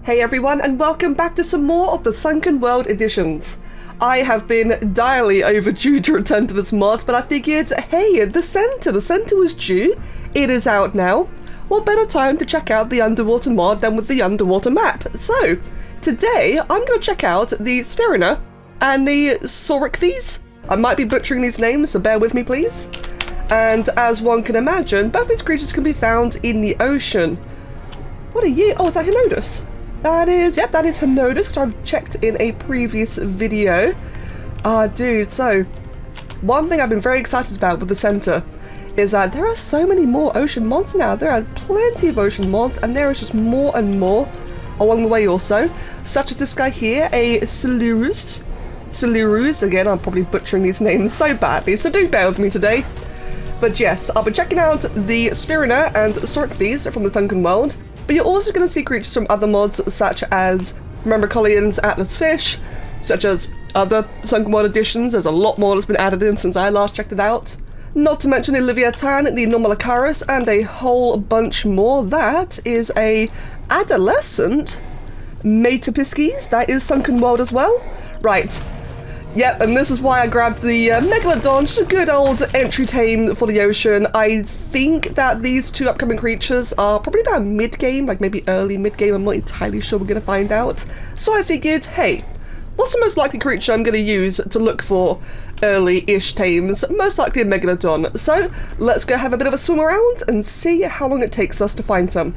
Hey everyone, and welcome back to some more of the Sunken World editions. I have been direly overdue to return to this mod, but I figured, hey, the center was due. It is out now. What better time to check out the underwater mod than with the underwater map? So, today I'm going to check out the Sphyrna and the Saurichthys. I might be butchering these names, so bear with me please. And as one can imagine, both these creatures can be found in the ocean. What are you? Oh, is that hedonus? That is hedonus, which I've checked in a previous video. Dude, so one thing I've been very excited about with the center is that there are so many more ocean mods now. There are plenty of ocean mods, and there is just more and more along the way also, such as this guy here, a Saurichthys. Again, I'm probably butchering these names so badly, so do bear with me today. But yes, I'll be checking out the Sphyrna and Saurichthys from the Sunken World. But you're also going to see creatures from other mods such as Myrmecolian's Atlas Fish, such as other Sunken World editions. There's a lot more that's been added in since I last checked it out. Not to mention the Leviathan, the anomalocaris, and a whole bunch more. That is a adolescent Metapiskes. That is Sunken World as well. Right. Yep, and this is why I grabbed the Megalodon, just a good old entry tame for the ocean. I think that these two upcoming creatures are probably about mid-game, like maybe early mid-game. I'm not entirely sure, we're going to find out. So I figured, hey, what's the most likely creature I'm going to use to look for early-ish tames? Most likely a Megalodon. So let's go have a bit of a swim around and see how long it takes us to find some.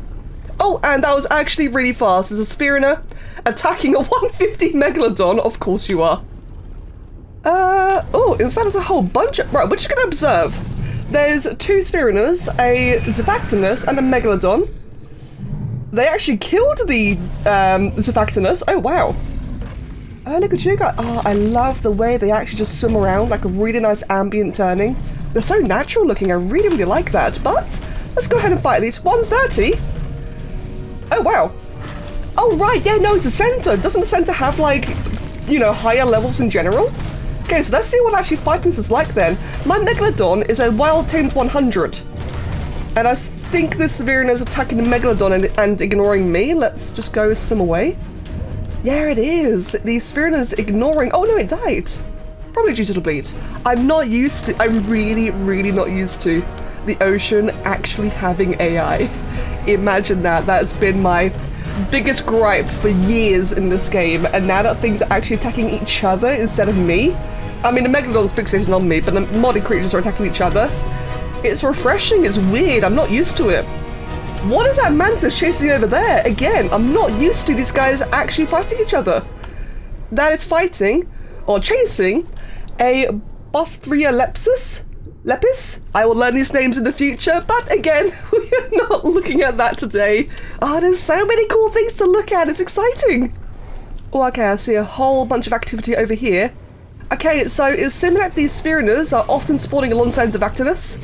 Oh, and that was actually really fast. There's a Sphyrna attacking a 150 Megalodon. Of course you are. Oh, in fact, there's a whole bunch of... Right, we're just going to observe. There's two Sphyrnas, a Saurichthys, and a Megalodon. They actually killed the Saurichthys. Oh, wow. Oh, look at you guys. Oh, I love the way they actually just swim around, like a really nice ambient turning. They're so natural looking. I really, really like that. But let's go ahead and fight these. 130. Oh, wow. Oh, right. Yeah, no, it's the center. Doesn't the center have, like, you know, higher levels in general? Okay, so let's see what actually fighting is like then. My Megalodon is a wild tamed 100. And I think this Sphyrna is attacking the Megalodon and ignoring me. Let's just go swim away. Yeah, it is. The Sphyrna is ignoring... Oh no, it died. Probably due to the bleed. I'm really, really not used to the ocean actually having AI. Imagine that. That's been my biggest gripe for years in this game, and now that things are actually attacking each other instead of me. I mean, the Megalodon's fixating on me, but the modded creatures are attacking each other. It's refreshing, it's weird, I'm not used to it. What is that mantis chasing over there? Again, I'm not used to these guys actually fighting each other. That is fighting, or chasing, a Lepis? I will learn these names in the future, but again, we are not looking at that today. Oh, there's so many cool things to look at, it's exciting. Oh, okay, I see a whole bunch of activity over here. Okay, so it's similar that these Sphyrnas are often spawning alongside Saurichthys.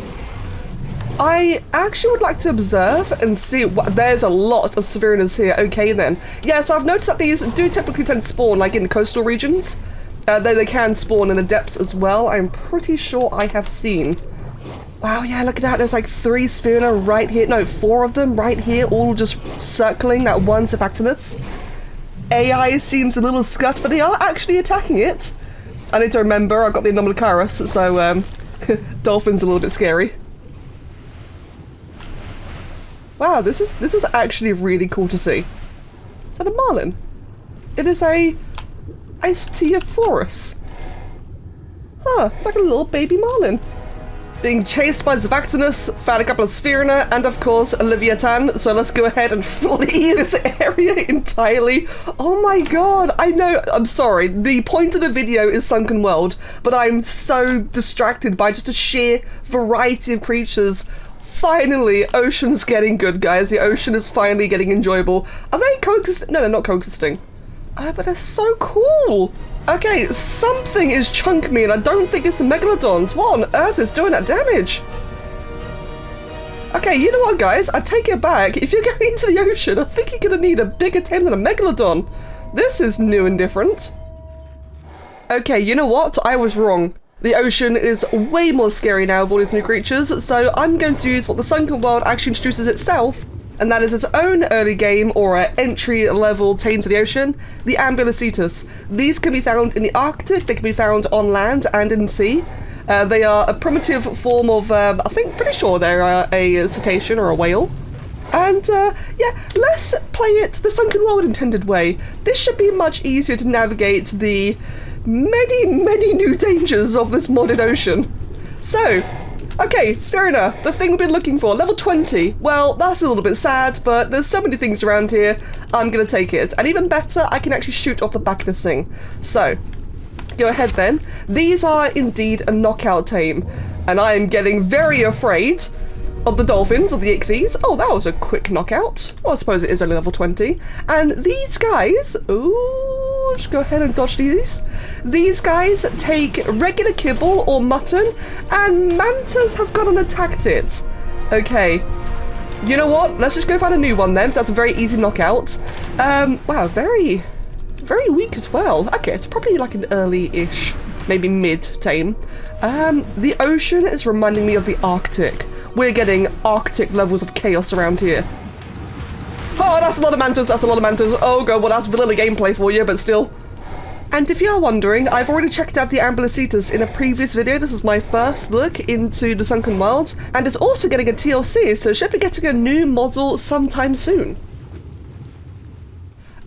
I actually would like to observe and see what... There's a lot of Sphyrnas here. Okay, then. Yeah, so I've noticed that these do typically tend to spawn, like, in the coastal regions. Though they can spawn in the depths as well, I'm pretty sure I have seen. Wow, yeah, look at that. There's like 3 Sphyrna right here. No, 4 of them right here, all just circling that one Saurichthys. AI seems a little scut, but they are actually attacking it. I need to remember, I've got the anomalocaris, so dolphin's a little bit scary. Wow, this is actually really cool to see. Is that a marlin? It is a Ichthyophorus. Huh, it's like a little baby marlin. Being chased by Saurichthys, found a couple of Sphyrna, and of course a Leviathan, so let's go ahead and flee this area entirely. Oh my god, I know, I'm sorry, the point of the video is Sunken World, but I'm so distracted by just a sheer variety of creatures. Finally, ocean's getting good, guys. The ocean is finally getting enjoyable. Are they coexisting? No, they're not coexisting. But they're so cool. Okay, something is chunk me, and I don't think it's the Megalodons. What on earth is doing that damage? Okay, you know what, guys? I take it back. If you're going into the ocean, I think you're going to need a bigger tame than a Megalodon. This is new and different. Okay, you know what? I was wrong. The ocean is way more scary now with all these new creatures, so I'm going to use what the Sunken World actually introduces itself, and that is its own early game or entry-level tame to the ocean, the Anomalocaris. These can be found in the Arctic, they can be found on land and in sea. They are a primitive form of, I think, pretty sure they're a cetacean or a whale. And yeah, let's play it the Sunken World intended way. This should be much easier to navigate the many new dangers of this modded ocean. So, okay, Sphyrna, the thing we've been looking for, level 20. Well, that's a little bit sad, but there's so many things around here, I'm gonna take it. And even better, I can actually shoot off the back of this thing. So, go ahead then. These are indeed a knockout tame, and I am getting very afraid of the dolphins, of the ichthyes. Oh, that was a quick knockout. Well, I suppose it is only level 20. And these guys, ooh, just go ahead and dodge these. These guys take regular kibble or mutton, and mantas have gone and attacked it. Okay, you know what? Let's just go find a new one then, so that's a very easy knockout. Wow, very weak as well. Okay, it's probably like an early-ish, maybe mid-tame. The ocean is reminding me of the Arctic. We're getting Arctic levels of chaos around here. Oh, that's a lot of mantas, that's a lot of mantas. Oh god, well that's vanilla gameplay for you, but still. And if you're wondering, I've already checked out the Anomalocaris in a previous video. This is my first look into the Sunken World, and it's also getting a TLC, so should be getting a new model sometime soon.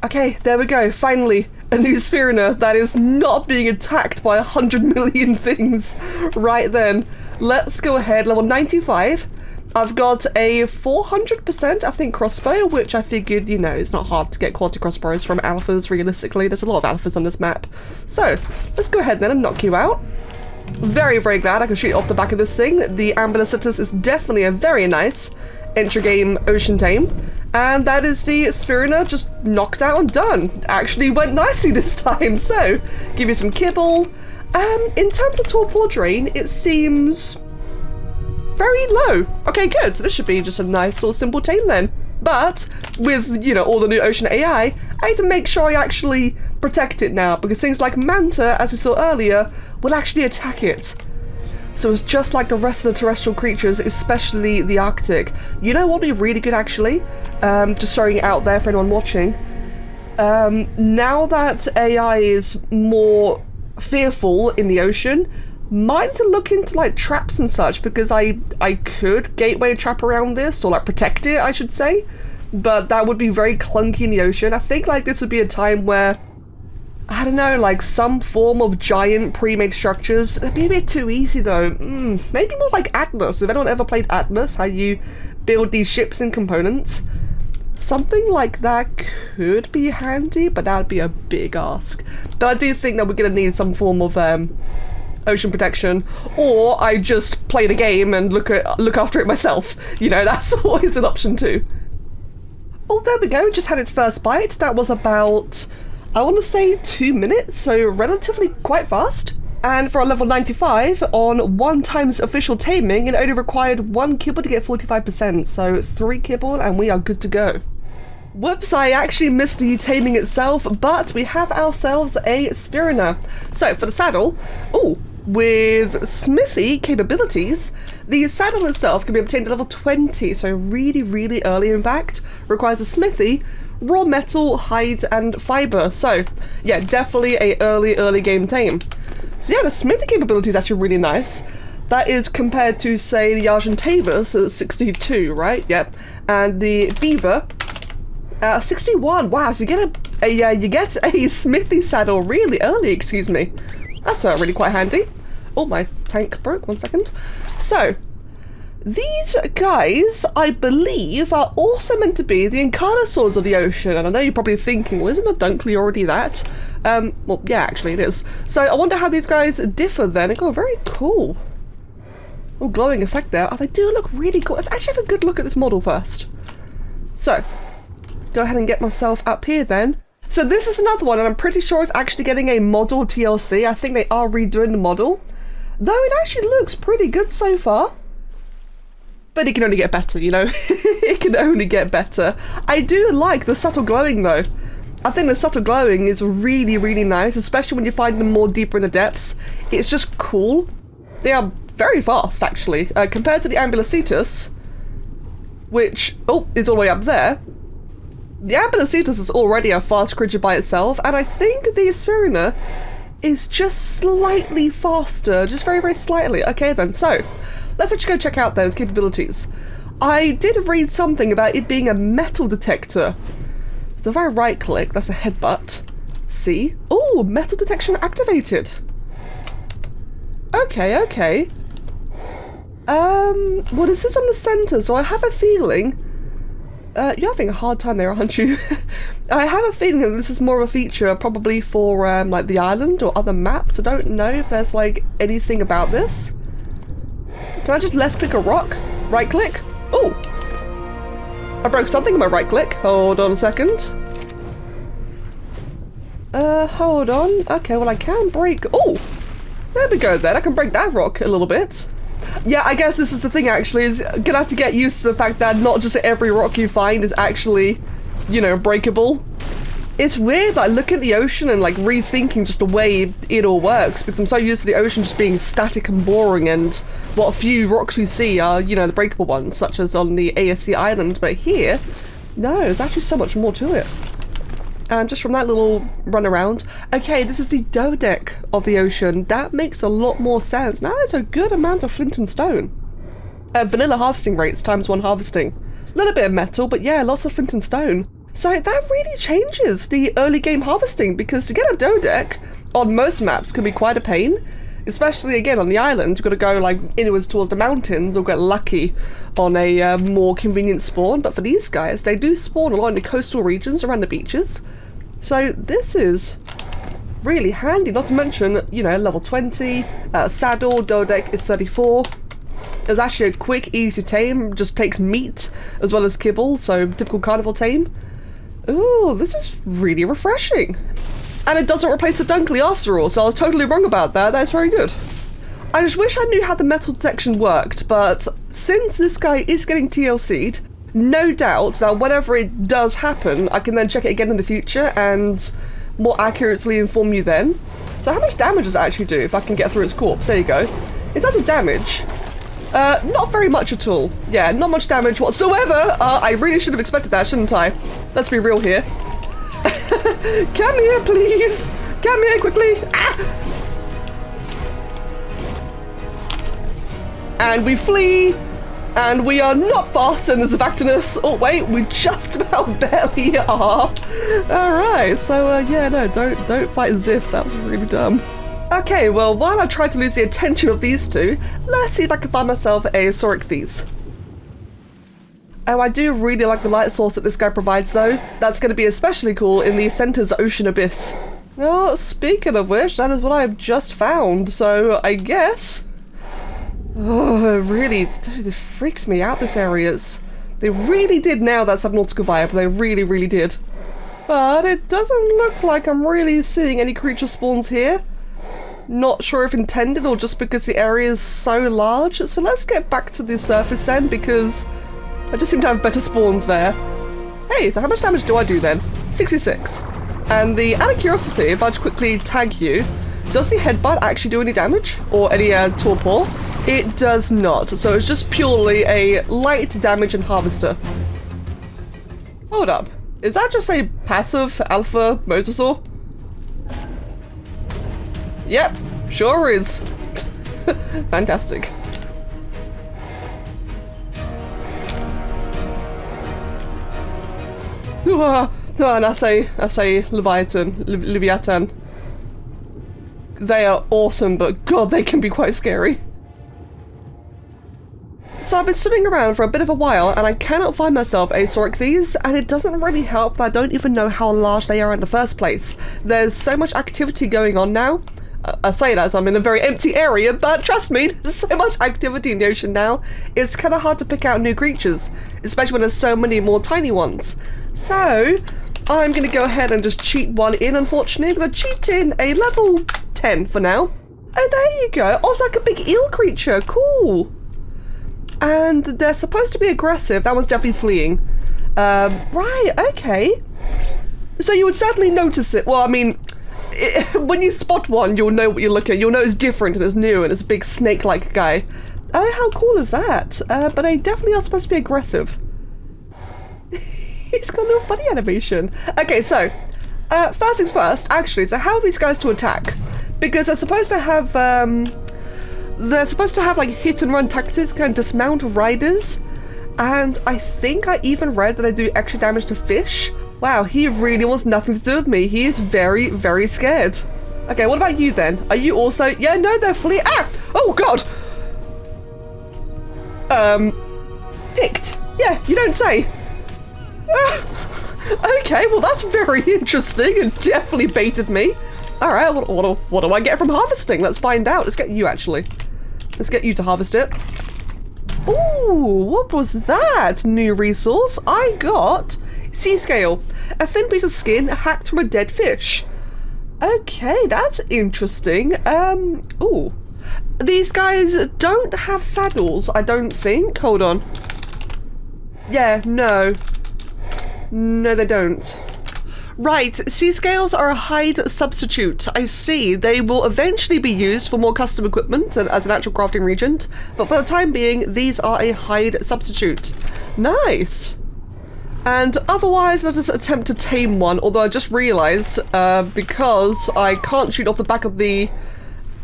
Okay, there we go, finally. A new Sphyrna that is not being attacked by 100 million things right then. Let's go ahead, level 95. I've got a 400%, I think, crossbow, which I figured, you know, it's not hard to get quality crossbows from alphas, realistically. There's a lot of alphas on this map. So, let's go ahead then and knock you out. Very glad I can shoot off the back of this thing. The Anomalocaris is definitely a very nice entry game ocean tame. And that is the Sphyrna just knocked out and done. Actually went nicely this time, so give you some kibble. In terms of torpor drain, it seems very low. Okay, good. So this should be just a nice sort of simple tame then. But with, you know, all the new ocean AI, I need to make sure I actually protect it now, because things like manta, as we saw earlier, will actually attack it. So it's just like the rest of the terrestrial creatures, especially the Arctic. You know what would be really good actually? Just throwing it out there for anyone watching. Now that AI is more fearful in the ocean, might to look into like traps and such, because I could gateway a trap around this, or like protect it, I should say. But that would be very clunky in the ocean. I think like this would be a time where, I don't know, like some form of giant pre-made structures. It'd be a bit too easy though. Maybe more like Atlas. If anyone ever played Atlas, how you build these ships and components, something like that could be handy, but that would be a big ask. But I do think that we're going to need some form of ocean protection, or I just play the game and look after it myself. You know, that's always an option too. Oh, there we go. Just had its first bite. That was about, I want to say 2 minutes, so relatively quite fast. And for a level 95, on 1 times official taming, it only required 1 kibble to get 45%, so 3 kibble and we are good to go. Whoops, I actually missed the taming itself, but we have ourselves a Sphyrna. So for the saddle, with smithy capabilities, the saddle itself can be obtained at level 20, so really early in fact, requires a smithy, raw metal, hide, and fiber. So yeah, definitely a early game tame. So yeah, the smithy capability is actually really nice. That is compared to, say, the Argentavis at 62, right? Yep. And the beaver 61. Wow, so you get a smithy saddle really early, excuse me. That's really quite handy. Oh, my tank broke, 1 second. So these guys, I believe, are also meant to be the Incarnosaurs of the ocean, and I know you're probably thinking, well, isn't a Dunkley already that? Well, yeah, actually it is. So I wonder how these guys differ then. They got very cool. Oh, glowing effect there. Oh, they do look really cool. Let's actually have a good look at this model first. So, go ahead and get myself up here then. So this is another one, and I'm pretty sure it's actually getting a model TLC. I think they are redoing the model, though it actually looks pretty good so far. But it can only get better, you know? It can only get better. I do like the subtle glowing though. I think the subtle glowing is really nice, especially when you find them more deeper in the depths. It's just cool. They are very fast actually, compared to the Anomalocaris, which, oh, is all the way up there. The anomalocaris is already a fast creature by itself, and I think the Sphyrna is just slightly faster, just very, very slightly. Okay then, so let's actually go check out those capabilities. I did read something about it being a metal detector. So if I right click, that's a headbutt. See? Oh, metal detection activated. Okay, okay. Well, this is on the center, so I have a feeling... you're having a hard time there, aren't you? I have a feeling that this is more of a feature probably for, like, the island or other maps. I don't know if there's, like, anything about this. Can I just left-click a rock? Right-click? Oh! I broke something in my right-click. Hold on a second. Hold on. Okay, well, I can break... Oh! There we go then. I can break that rock a little bit. Yeah, I guess this is the thing, actually, is gonna have to get used to the fact that not just every rock you find is actually, you know, breakable. It's weird, like, looking at the ocean and, like, rethinking just the way it all works, because I'm so used to the ocean just being static and boring, and what few rocks we see are, you know, the breakable ones, such as on the ASC island, but here, no, there's actually so much more to it. And just from that little run around, okay, this is the doedic of the ocean. That makes a lot more sense. Now there's a good amount of flint and stone. Vanilla harvesting rates ×1 harvesting. A little bit of metal, but yeah, lots of flint and stone. So that really changes the early game harvesting, because to get a doedic on most maps can be quite a pain. Especially again on the island, you've got to go like inwards towards the mountains or get lucky on a more convenient spawn. But for these guys, they do spawn a lot in the coastal regions around the beaches. So this is really handy, not to mention, you know, level 20, saddle, doedic is 34. It's actually a quick, easy tame, just takes meat as well as kibble, so typical carnival tame. Ooh, this is really refreshing. And it doesn't replace the Dunkley after all, so I was totally wrong about that. That's very good. I just wish I knew how the metal detection worked, but since this guy is getting TLC'd, no doubt that whenever it does happen, I can then check it again in the future and more accurately inform you then. So how much damage does it actually do if I can get through its corpse? There you go. In terms of damage, not very much at all. Yeah, not much damage whatsoever. I really should have expected that, shouldn't I? Let's be real here. Come here, please! Come here, quickly! Ah! And we flee! And we are not fast in this Saurichthys. Oh wait, we just about barely are. Alright, so yeah, no, don't fight Ziffs, that was really dumb. Okay, well, while I try to lose the attention of these two, let's see if I can find myself a Saurichthys. Oh, I do really like the light source that this guy provides though. That's going to be especially cool in the center's ocean abyss. Oh, speaking of which, that is what I've just found, so I guess... Oh, really, dude, it freaks me out, this areas. They really did nail that subnautical vibe, they really, really did. But it doesn't look like I'm really seeing any creature spawns here. Not sure if intended or just because the area is so large. So let's get back to the surface then, because I just seem to have better spawns there. Hey, so how much damage do I do then? 66. And the out of curiosity, if I just quickly tag you, does the headbutt actually do any damage? Or any torpor? It does not, so it's just purely a light damage and harvester. Hold up, is that just a passive alpha mosasaur? Yep, sure is. Fantastic. And I say Leviathan. They are awesome, but god, they can be quite scary. So I've been swimming around for a bit of a while and I cannot find myself a Saurichthys, and it doesn't really help that I don't even know how large they are in the first place. There's so much activity going on now. I say that as I'm in a very empty area, but trust me, there's so much activity in the ocean now, it's kind of hard to pick out new creatures, especially when there's so many more tiny ones. So I'm going to go ahead and just cheat one in, unfortunately. I'm going to cheat in a level 10 for now. Oh, there you go. Oh, it's like a big eel creature. Cool. And they're supposed to be aggressive. That one's definitely fleeing. Right, okay. So you would certainly notice it. Well, I mean, when you spot one, you'll know what you're looking at. You'll know it's different and it's new and it's a big snake-like guy. Oh, how cool is that? But they definitely are supposed to be aggressive. He's got a little funny animation. Okay, so first things first, actually, so how are these guys to attack? Because they're supposed to have like hit and run tactics, kind of dismount riders. And I think I even read that they do extra damage to fish. Wow, he really wants nothing to do with me. He is very, very scared. Okay, what about you then? Are you also... Yeah, no, they're fully... Ah! Oh, God! Picked. Yeah, you don't say. Okay, well, that's very interesting and definitely baited me. All right, what do I get from harvesting? Let's find out. Let's get you, actually. Let's get you to harvest it. Ooh, what was that? New resource. I got sea scale, a thin piece of skin hacked from a dead fish. Okay, that's interesting. Ooh, these guys don't have saddles, I don't think. Hold on. Yeah, no, they don't. Right, sea scales are a hide substitute. I see. They will eventually be used for more custom equipment and as an actual crafting regent, but for the time being, these are a hide substitute. Nice. And otherwise, let us attempt to tame one, although I just realized, because I can't shoot off the back of the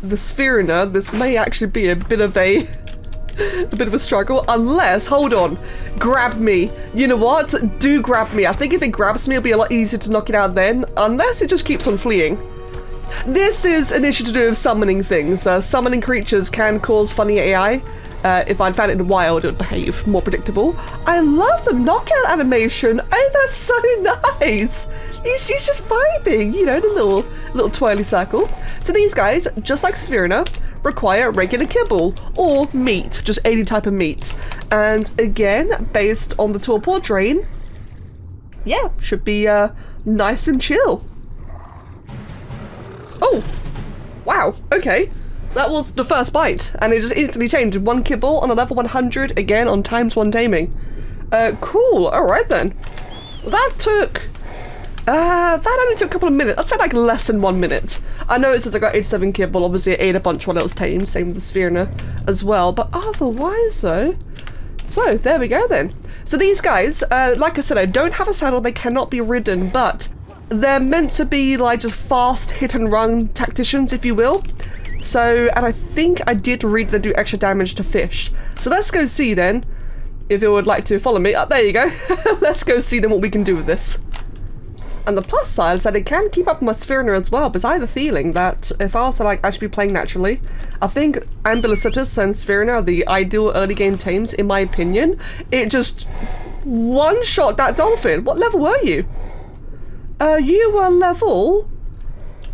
Sphyrna, this may actually be a bit of a struggle, unless, hold on, grab me. You know what? Do grab me. I think if it grabs me, it'll be a lot easier to knock it out then, unless it just keeps on fleeing. This is an issue to do with summoning things. Summoning creatures can cause funny AI. If I'd found it in the wild, it would behave more predictable. I love the knockout animation. Oh, that's so nice. He's just vibing, you know, in a little twirly circle. So these guys, just like Sphyrna, require regular kibble or meat, just any type of meat. And again, based on the torpor drain, yeah, should be nice and chill. Oh, wow, okay. That was the first bite, and it just instantly changed. 1 kibble on a level 100, again on ×1 taming. Cool, alright then. That only took a couple of minutes. I'd say like less than 1 minute. I know it says I got 87 kibble, obviously I ate a bunch while it was tamed, same with the Sphyrna as well, but otherwise though. So, there we go then. So these guys, like I said, I don't have a saddle, they cannot be ridden, but they're meant to be like just fast hit and run tacticians, if you will. So, and I think I did read they do extra damage to fish. So let's go see then, if you would like to follow me. Oh, there you go. Let's go see then what we can do with this. And the plus side is that it can keep up my Sphyrna as well, because I have a feeling that if I was to like actually be playing naturally, I think Plesiosaur and Sphyrna are the ideal early game tames, in my opinion. It just one-shot that dolphin. What level were you? You were level...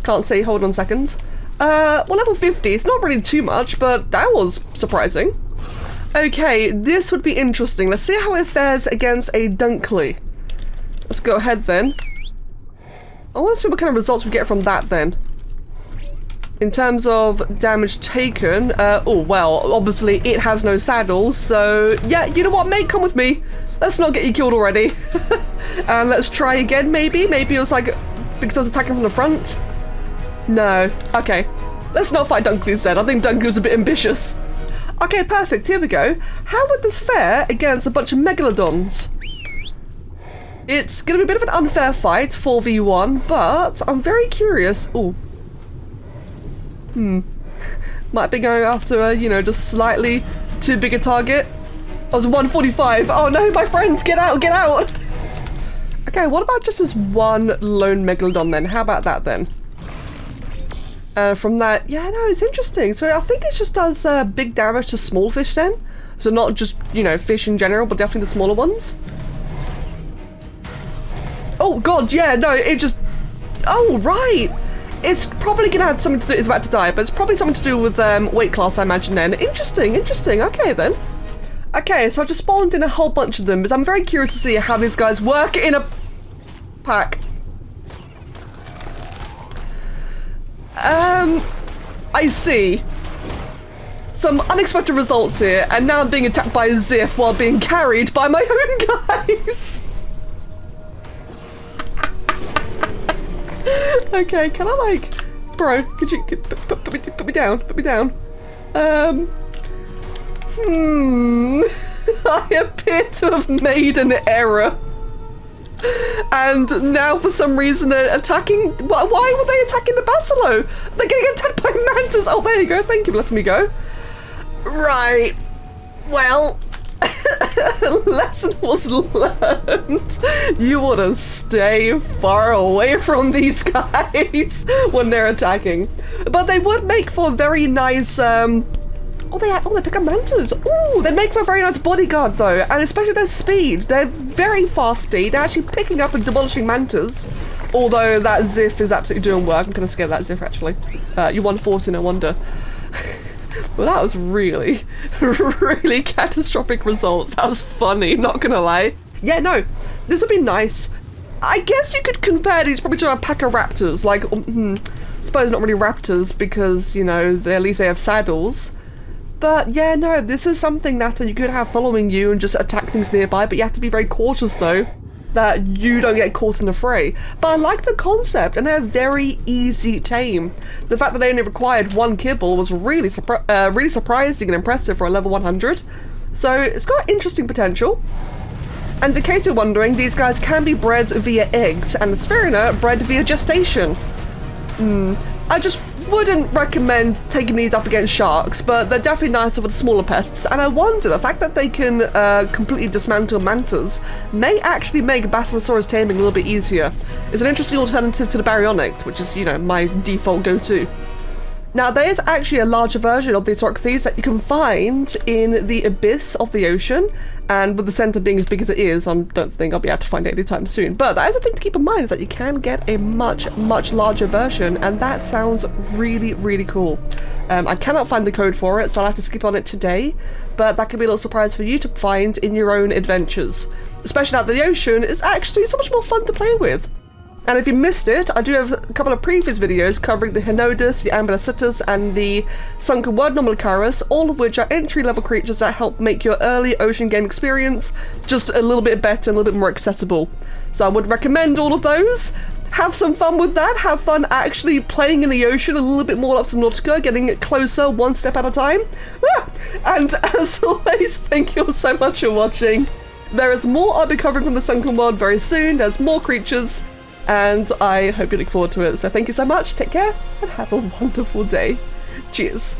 Can't say, hold on seconds. Well, level 50, it's not really too much, but that was surprising. Okay, this would be interesting. Let's see how it fares against a Dunkley. Let's go ahead then. I want to see what kind of results we get from that then. In terms of damage taken, oh well, obviously it has no saddle, so yeah, you know what, mate, come with me. Let's not get you killed already. And let's try again, maybe. Maybe it was like, because I was attacking from the front. No. Okay. Let's not fight Dunkley's then. I think Dunkley was a bit ambitious. Okay, perfect. Here we go. How would this fare against a bunch of megalodons? It's going to be a bit of an unfair fight, 4v1, but I'm very curious. Ooh. Might be going after a, you know, just slightly too big a target. I was 145. Oh no, my friend, get out, get out. Okay, what about just this one lone megalodon then? How about that then? From that, yeah, no, it's interesting. So I think it just does big damage to small fish then. So not just, you know, fish in general, but definitely the smaller ones. Oh god, yeah, no, it just... Oh, right. It's probably going to have something to do... It's about to die, but it's probably something to do with weight class, I imagine then. Interesting, interesting. Okay, then. Okay, so I just spawned in a whole bunch of them, but I'm very curious to see how these guys work in a pack. I see. Some unexpected results here, and now I'm being attacked by a Ziff while being carried by my own guys. Okay, can I like... Bro, could you... Put me down, put me down. I appear to have made an error. And now for some reason they're attacking. Why were they attacking the Basilo? They're getting attacked by mantas. Oh, there you go. Thank you for letting me go. Right. Well, lesson was learned. You want to stay far away from these guys when they're attacking. But they would make for a very nice they pick up mantas. Ooh, they make for a very nice bodyguard though, and especially their speed. They're very fast speed. They're actually picking up and demolishing mantas. Although that Ziff is absolutely doing work. I'm kind of scared of that Ziff actually. You 140, no wonder. Well, that was really, really catastrophic results. That was funny, not gonna lie. Yeah, no, this would be nice. I guess you could compare these probably to a pack of raptors. Like, suppose not really raptors because, you know, at least they have saddles. But yeah, no, this is something that you could have following you and just attack things nearby, but you have to be very cautious though, that you don't get caught in the fray. But I like the concept, and they're very easy tame. The fact that they only required 1 kibble was really surprising and impressive for a level 100. So it's got interesting potential. And in case you're wondering, these guys can be bred via eggs, and the Sphyrna bred via gestation. I just wouldn't recommend taking these up against sharks, but they're definitely nicer for the smaller pests. And I wonder, the fact that they can completely dismantle mantas may actually make Basilosaurus taming a little bit easier. It's an interesting alternative to the baryonyx, which is, you know, my default go-to. Now, there is actually a larger version of the Saurichthys that you can find in the abyss of the ocean, and with the center being as big as it is, I don't think I'll be able to find it anytime soon. But that is a thing to keep in mind, is that you can get a much, much larger version, and that sounds really, really cool. I cannot find the code for it, so I'll have to skip on it today, but that could be a little surprise for you to find in your own adventures. Especially now that the ocean is actually so much more fun to play with. And if you missed it, I do have a couple of previous videos covering the hedonus, the anomalocaris, and the Sunken World anomalocaris, all of which are entry-level creatures that help make your early ocean game experience just a little bit better and a little bit more accessible. So I would recommend all of those. Have some fun with that. Have fun actually playing in the ocean a little bit more up to Nautica, getting closer one step at a time. And as always, thank you all so much for watching. There is more I'll be covering from the Sunken World very soon. There's more creatures, and I hope you look forward to it. So thank you so much, take care, and have a wonderful day. Cheers.